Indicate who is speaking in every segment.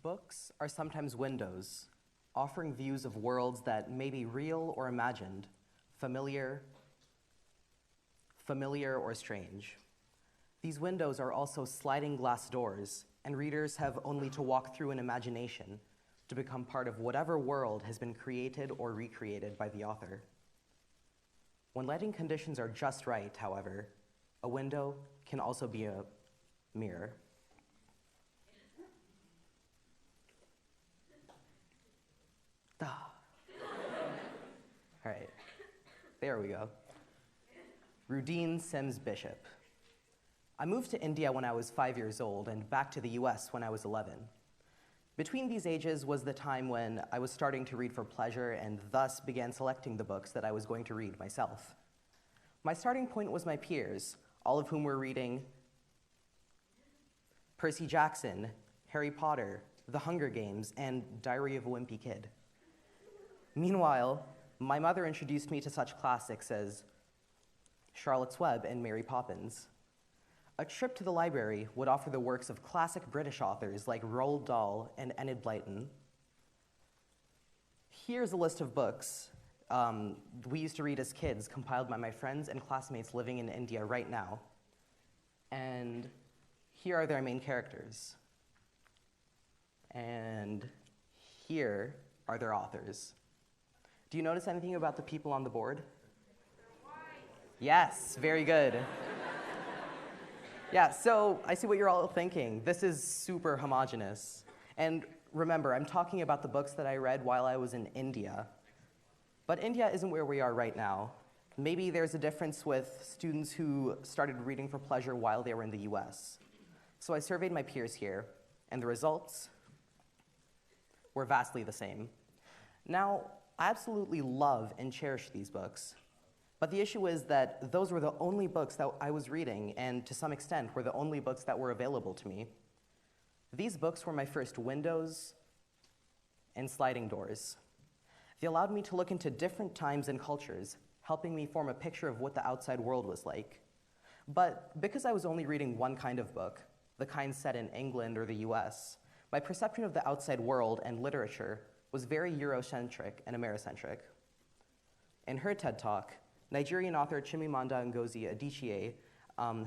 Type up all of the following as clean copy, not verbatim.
Speaker 1: Books are sometimes windows, offering views of worlds that may be real or imagined, familiar or strange. These windows are also sliding glass doors, and readers have only to walk through an imagination to become part of whatever world has been created or recreated by the author. When lighting conditions are just right, however, a window can also be a mirror. All right, there we go. Rudine Sims Bishop. I moved to India when I was 5 years old and back to the US when I was 11. Between these ages was the time when I was starting to read for pleasure and thus began selecting the books that I was going to read myself. My starting point was my peers, all of whom were reading Percy Jackson, Harry Potter, The Hunger Games, and Diary of a Wimpy Kid. Meanwhile, my mother introduced me to such classics as Charlotte's Web and Mary Poppins. A trip to the library would offer the works of classic British authors like Roald Dahl and Enid Blyton. Here's a list of books we used to read as kids, compiled by my friends and classmates living in India right now. And here are their main characters. And here are their authors. Do you notice anything about the people on the board? Yes, very good. Yeah, so I see what you're all thinking. This is super homogeneous. And remember, I'm talking about the books that I read while I was in India. But India isn't where we are right now. Maybe there's a difference with students who started reading for pleasure while they were in the US. So I surveyed my peers here, and the results were vastly the same. Now, I absolutely love and cherish these books. But the issue is that those were the only books that I was reading, and to some extent were the only books that were available to me. These books were my first windows and sliding doors. They allowed me to look into different times and cultures, helping me form a picture of what the outside world was like. But because I was only reading one kind of book, the kind set in England or the US, my perception of the outside world and literature was very Eurocentric and Americentric. In her TED Talk, Nigerian author Chimamanda Ngozi Adichie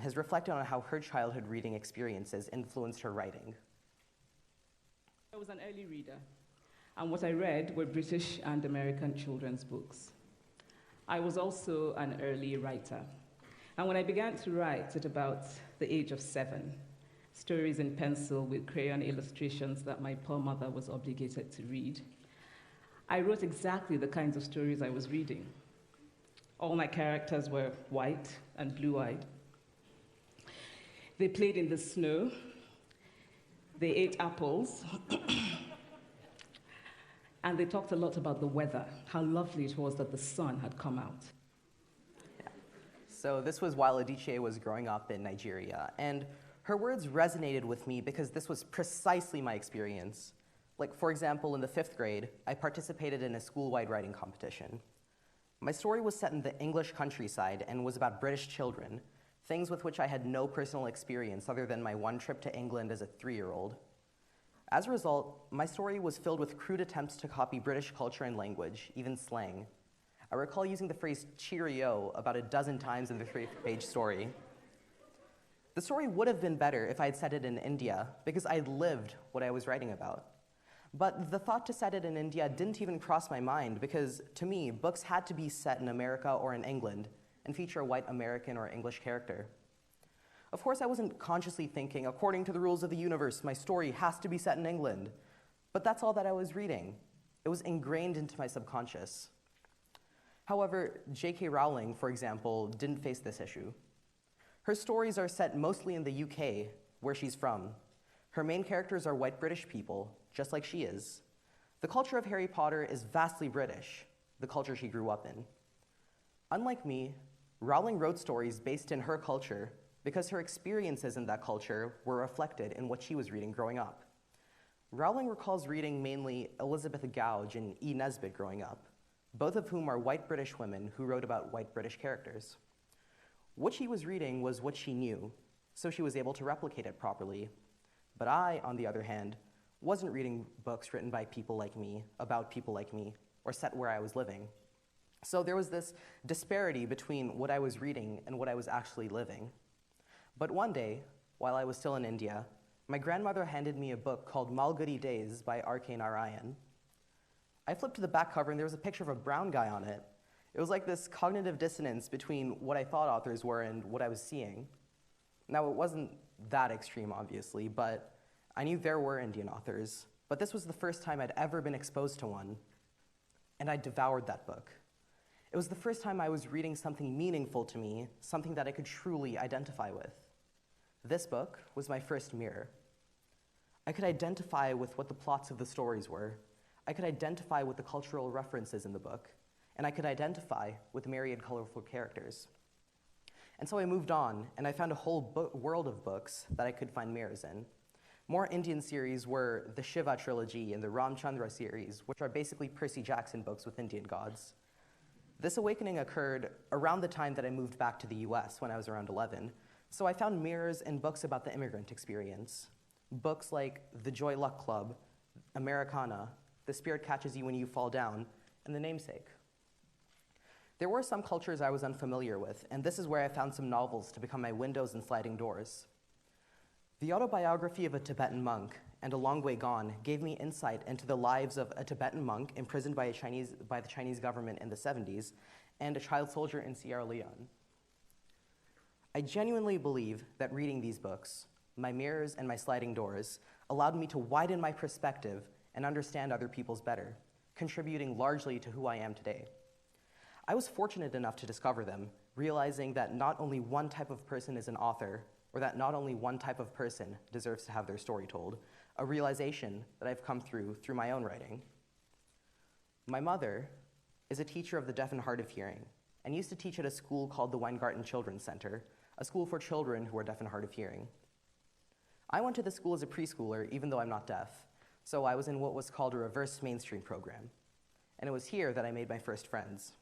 Speaker 1: has reflected on how her childhood reading experiences influenced her writing.
Speaker 2: I was an early reader, and what I read were British and American children's books. I was also an early writer, and when I began to write at about the age of 7, stories in pencil with crayon illustrations that my poor mother was obligated to read, I wrote exactly the kinds of stories I was reading. All my characters were white and blue-eyed. They played in the snow. They ate apples. And they talked a lot about the weather, how lovely it was that the sun had come out.
Speaker 1: Yeah. So this was while Adichie was growing up in Nigeria, and her words resonated with me because this was precisely my experience. Like, for example, in the 5th grade, I participated in a school-wide writing competition. My story was set in the English countryside and was about British children, things with which I had no personal experience other than my one trip to England as a 3-year-old. As a result, my story was filled with crude attempts to copy British culture and language, even slang. I recall using the phrase cheerio about a dozen times in the 3-page story. The story would have been better if I had set it in India, because I lived what I was writing about. But the thought to set it in India didn't even cross my mind because, to me, books had to be set in America or in England and feature a white American or English character. Of course, I wasn't consciously thinking, according to the rules of the universe, my story has to be set in England. But that's all that I was reading. It was ingrained into my subconscious. However, J.K. Rowling, for example, didn't face this issue. Her stories are set mostly in the UK, where she's from. Her main characters are white British people, just like she is. The culture of Harry Potter is vastly British, the culture she grew up in. Unlike me, Rowling wrote stories based in her culture because her experiences in that culture were reflected in what she was reading growing up. Rowling recalls reading mainly Elizabeth Gouge and E. Nesbit growing up, both of whom are white British women who wrote about white British characters. What she was reading was what she knew, so she was able to replicate it properly. But I, on the other hand, wasn't reading books written by people like me, about people like me, or set where I was living. So there was this disparity between what I was reading and what I was actually living. But one day, while I was still in India, my grandmother handed me a book called Malgudi Days by R.K. Narayan. I flipped to the back cover and there was a picture of a brown guy on it. It was like this cognitive dissonance between what I thought authors were and what I was seeing. Now, it wasn't that extreme, obviously, but I knew there were Indian authors. But this was the first time I'd ever been exposed to one, and I devoured that book. It was the first time I was reading something meaningful to me, something that I could truly identify with. This book was my first mirror. I could identify with what the plots of the stories were. I could identify with the cultural references in the book, and I could identify with the myriad colorful characters. And so I moved on, and I found a whole world of books that I could find mirrors in. More Indian series were the Shiva trilogy and the Ramchandra series, which are basically Percy Jackson books with Indian gods. This awakening occurred around the time that I moved back to the US when I was around 11, so I found mirrors in books about the immigrant experience. Books like The Joy Luck Club, Americana, The Spirit Catches You When You Fall Down, and The Namesake. There were some cultures I was unfamiliar with, and this is where I found some novels to become my windows and sliding doors. The autobiography of a Tibetan monk and A Long Way Gone gave me insight into the lives of a Tibetan monk imprisoned by the Chinese government in the 70s and a child soldier in Sierra Leone. I genuinely believe that reading these books, my mirrors and my sliding doors, allowed me to widen my perspective and understand other people's better, contributing largely to who I am today. I was fortunate enough to discover them, realizing that not only one type of person is an author, or that not only one type of person deserves to have their story told, a realization that I've come through my own writing. My mother is a teacher of the deaf and hard of hearing, and used to teach at a school called the Weingarten Children's Center, a school for children who are deaf and hard of hearing. I went to the school as a preschooler, even though I'm not deaf, so I was in what was called a reverse mainstream program, and it was here that I made my first friends.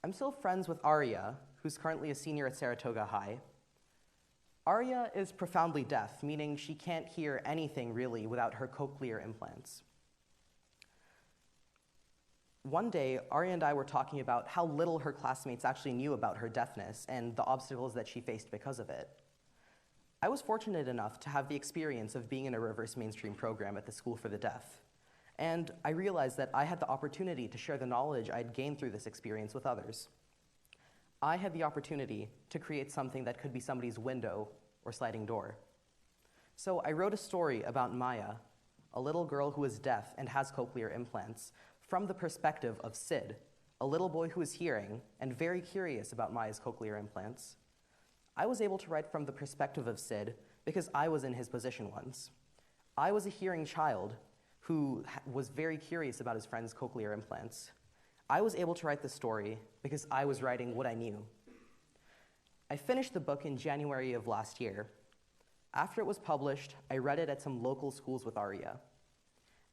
Speaker 1: I'm still friends with Arya, who's currently a senior at Saratoga High. Arya is profoundly deaf, meaning she can't hear anything really without her cochlear implants. One day, Arya and I were talking about how little her classmates actually knew about her deafness and the obstacles that she faced because of it. I was fortunate enough to have the experience of being in a reverse mainstream program at the School for the Deaf, and I realized that I had the opportunity to share the knowledge I'd gained through this experience with others. I had the opportunity to create something that could be somebody's window or sliding door. So I wrote a story about Maya, a little girl who is deaf and has cochlear implants, from the perspective of Sid, a little boy who is hearing and very curious about Maya's cochlear implants. I was able to write from the perspective of Sid because I was in his position once. I was a hearing child who was very curious about his friend's cochlear implants. I was able to write the story because I was writing what I knew. I finished the book in January of last year. After it was published, I read it at some local schools with Arya.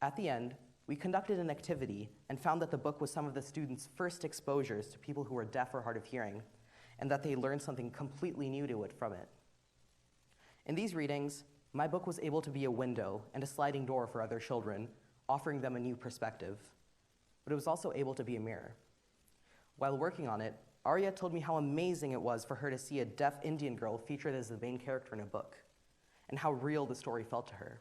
Speaker 1: At the end, we conducted an activity and found that the book was some of the students' first exposures to people who were deaf or hard of hearing, and that they learned something completely new to it from it. In these readings, my book was able to be a window and a sliding door for other children, offering them a new perspective. But it was also able to be a mirror. While working on it, Arya told me how amazing it was for her to see a deaf Indian girl featured as the main character in a book, and how real the story felt to her.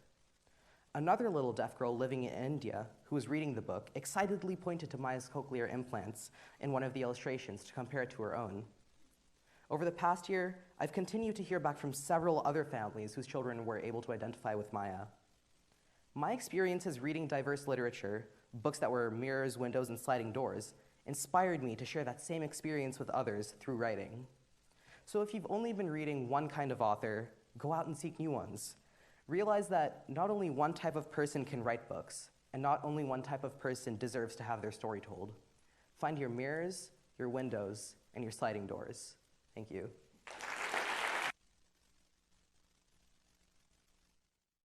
Speaker 1: Another little deaf girl living in India who was reading the book excitedly pointed to Maya's cochlear implants in one of the illustrations to compare it to her own. Over the past year, I've continued to hear back from several other families whose children were able to identify with Maya. My experiences reading diverse literature, books that were mirrors, windows, and sliding doors, inspired me to share that same experience with others through writing. So if you've only been reading one kind of author, go out and seek new ones. Realize that not only one type of person can write books, and not only one type of person deserves to have their story told. Find your mirrors, your windows, and your sliding doors. Thank you.